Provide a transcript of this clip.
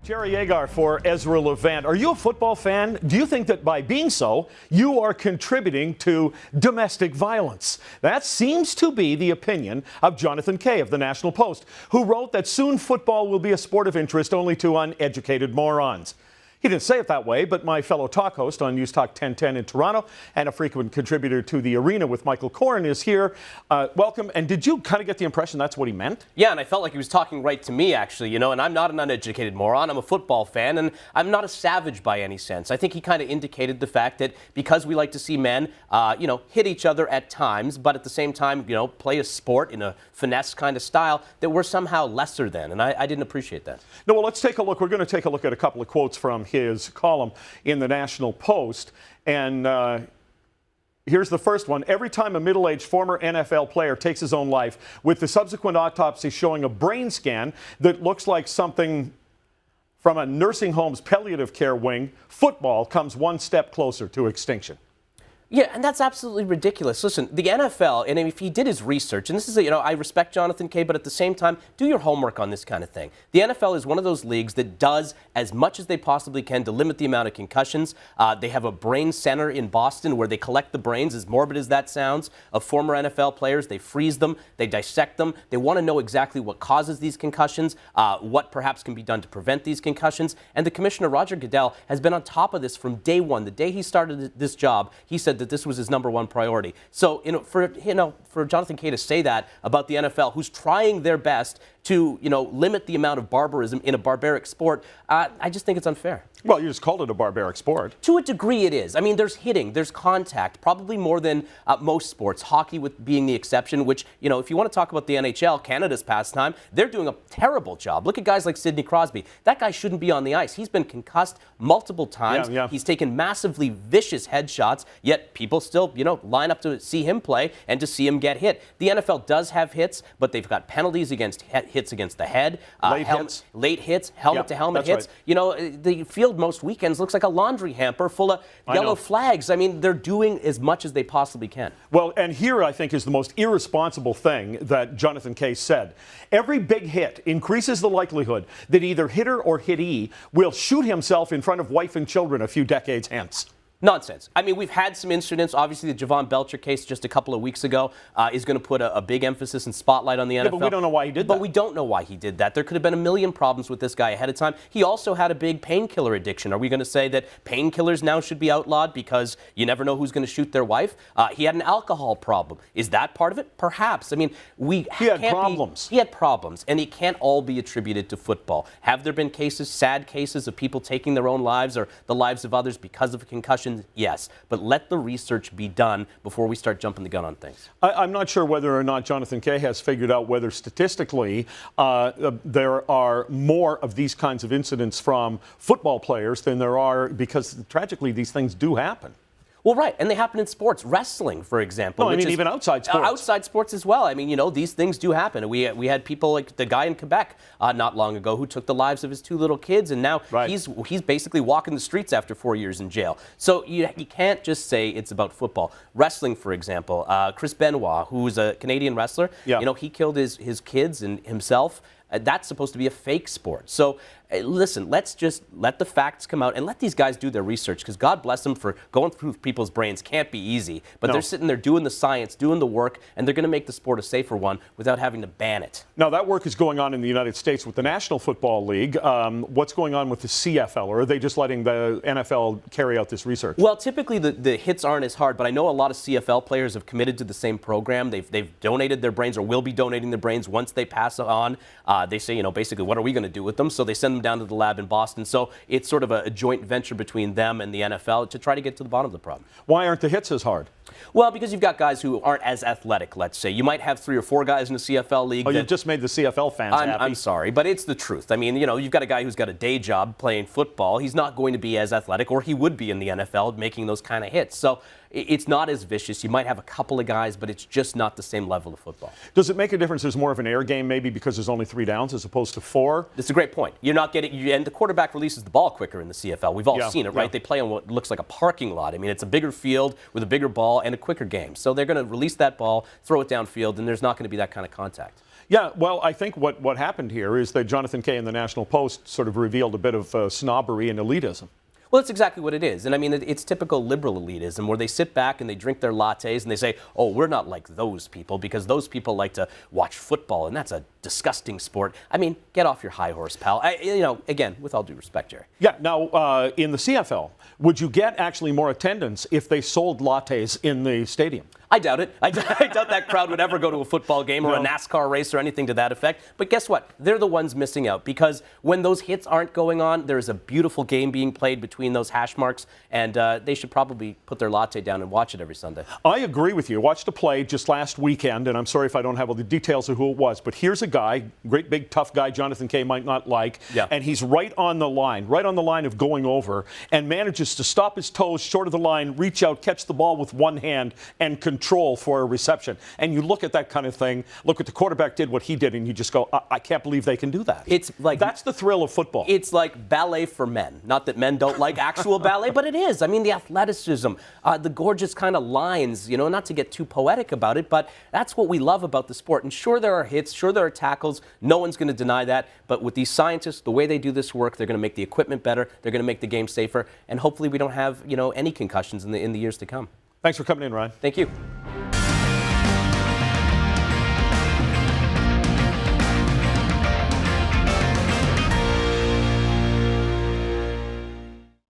Jerry Agar for Ezra Levant. Are you a football fan? Do you think that by being so, you are contributing to domestic violence? That seems to be the opinion of Jon Kay of the National Post, who wrote that soon football will be a sport of interest only to uneducated morons. He didn't say it that way, but my fellow talk host on NewsTalk 1010 in Toronto and a frequent contributor to The Arena with Michael Corrin is here. Welcome. And did you kind of get the impression that's what he meant? Yeah, and I felt like he was talking right to me, actually, and I'm not an uneducated moron. I'm a football fan, and I'm not a savage by any sense. I think he kind of indicated the fact that because we like to see men, hit each other at times, but at the same time, play a sport in a finesse kind of style, that we're somehow lesser than, and I didn't appreciate that. No, well, let's take a look. We're going to take a look at a couple of quotes from his column in the National Post. And here's the first one. Every time a middle-aged former NFL player takes his own life, with the subsequent autopsy showing a brain scan that looks like something from a nursing home's palliative care wing, football comes one step closer to extinction. Yeah, and that's absolutely ridiculous. Listen, the NFL, and if he did his research, and this is, I respect Jon Kay, but at the same time, do your homework on this kind of thing. The NFL is one of those leagues that does as much as they possibly can to limit the amount of concussions. They have a brain center in Boston where they collect the brains, as morbid as that sounds, of former NFL players. They freeze them, they dissect them. They want to know exactly what causes these concussions, what perhaps can be done to prevent these concussions. And the commissioner, Roger Goodell, has been on top of this from day one. The day he started this job, he said that this was his number one priority. So, for Jon Kay to say that about the NFL, who's trying their best to, limit the amount of barbarism in a barbaric sport, I just think it's unfair. Well, you just called it a barbaric sport. To a degree it is. I mean, there's hitting, there's contact, probably more than most sports, hockey with being the exception, which, if you want to talk about the NHL, Canada's pastime, they're doing a terrible job. Look at guys like Sidney Crosby. That guy shouldn't be on the ice. He's been concussed multiple times. Yeah. He's taken massively vicious headshots, yet people still, line up to see him play and to see him get hit. The NFL does have hits, but they've got penalties against hits against the head, late hits, helmet-to-helmet hits. Right. The field most weekends looks like a laundry hamper full of yellow flags. I mean, they're doing as much as they possibly can. Well, and here I think is the most irresponsible thing that Jon Kay said. Every big hit increases the likelihood that either hitter or hittee will shoot himself in front of wife and children a few decades hence. Nonsense. I mean, we've had some incidents. Obviously, the Javon Belcher case just a couple of weeks ago is going to put a big emphasis and spotlight on the NFL. Yeah, but we don't know why he did that. But we don't know why he did that. There could have been a million problems with this guy ahead of time. He also had a big painkiller addiction. Are we going to say that painkillers now should be outlawed because you never know who's going to shoot their wife? He had an alcohol problem. Is that part of it? Perhaps. I mean, he had problems. He had problems, and it can't all be attributed to football. Have there been cases, sad cases, of people taking their own lives or the lives of others because of a concussion? Yes, but let the research be done before we start jumping the gun on things. I'm not sure whether or not Jon Kay has figured out whether statistically there are more of these kinds of incidents from football players than there are, because tragically these things do happen. Well, right, and they happen in sports. Wrestling, for example. No, I mean, even outside sports. Outside sports as well. I mean, these things do happen. We had people like the guy in Quebec not long ago who took the lives of his two little kids, and now he's basically walking the streets after 4 years in jail. So you can't just say it's about football. Wrestling, for example, Chris Benoit, who's a Canadian wrestler, he killed his kids and himself. That's supposed to be a fake sport. So, listen, let's just let the facts come out and let these guys do their research, because God bless them for going through people's brains. Can't be easy. But they're sitting there doing the science, doing the work, and they're going to make the sport a safer one without having to ban it. Now, that work is going on in the United States with the National Football League. What's going on with the CFL, or are they just letting the NFL carry out this research? Well, typically the hits aren't as hard, but I know a lot of CFL players have committed to the same program. They've donated their brains, or will be donating their brains once they pass it on. They say, basically, what are we going to do with them? So they send them down to the lab in Boston. So it's sort of a joint venture between them and the NFL to try to get to the bottom of the problem. Why aren't the hits as hard? Well, because you've got guys who aren't as athletic, let's say. You might have 3 or 4 guys in the CFL league. Oh, you just made the CFL fans happy. I'm sorry, but it's the truth. I mean, you've got a guy who's got a day job playing football. He's not going to be as athletic, or he would be in the NFL making those kind of hits. So it's not as vicious. You might have a couple of guys, but it's just not the same level of football. Does it make a difference there's more of an air game maybe because there's only 3 downs as opposed to 4? That's a great point. You're not getting, and the quarterback releases the ball quicker in the CFL. We've all seen it, right? They play on what looks like a parking lot. I mean, it's a bigger field with a bigger ball and a quicker game. So they're going to release that ball, throw it downfield, and there's not going to be that kind of contact. Yeah, well, I think what happened here is that Jonathan Kay in the National Post sort of revealed a bit of snobbery and elitism. Well, that's exactly what it is. And I mean, it's typical liberal elitism where they sit back and they drink their lattes and they say, oh, we're not like those people because those people like to watch football and that's a disgusting sport. I mean, get off your high horse, pal. Again, with all due respect, Jerry. Yeah, now, in the CFL, would you get actually more attendance if they sold lattes in the stadium? I doubt it. I doubt that crowd would ever go to a football game or a NASCAR race or anything to that effect. But guess what? They're the ones missing out because when those hits aren't going on, there is a beautiful game being played between those hash marks, and they should probably put their latte down and watch it every Sunday. I agree with you. Watched a play just last weekend, and I'm sorry if I don't have all the details of who it was, but here's a guy, great big tough guy Jonathan Kay might not like, and he's right on the line of going over, and manages to stop his toes short of the line, reach out, catch the ball with one hand, and control for a reception. And you look at that kind of thing, look what the quarterback did, what he did, and you just go, I can't believe they can do that. It's like that's the thrill of football. It's like ballet for men. Not that men don't like actual ballet, but it is. I mean, the athleticism, the gorgeous kind of lines, not to get too poetic about it, but that's what we love about the sport. And sure, there are hits, sure, there are tackles. No one's going to deny that. But with these scientists, the way they do this work, they're going to make the equipment better. They're going to make the game safer. And hopefully we don't have, any concussions in the years to come. Thanks for coming in, Ryan. Thank you.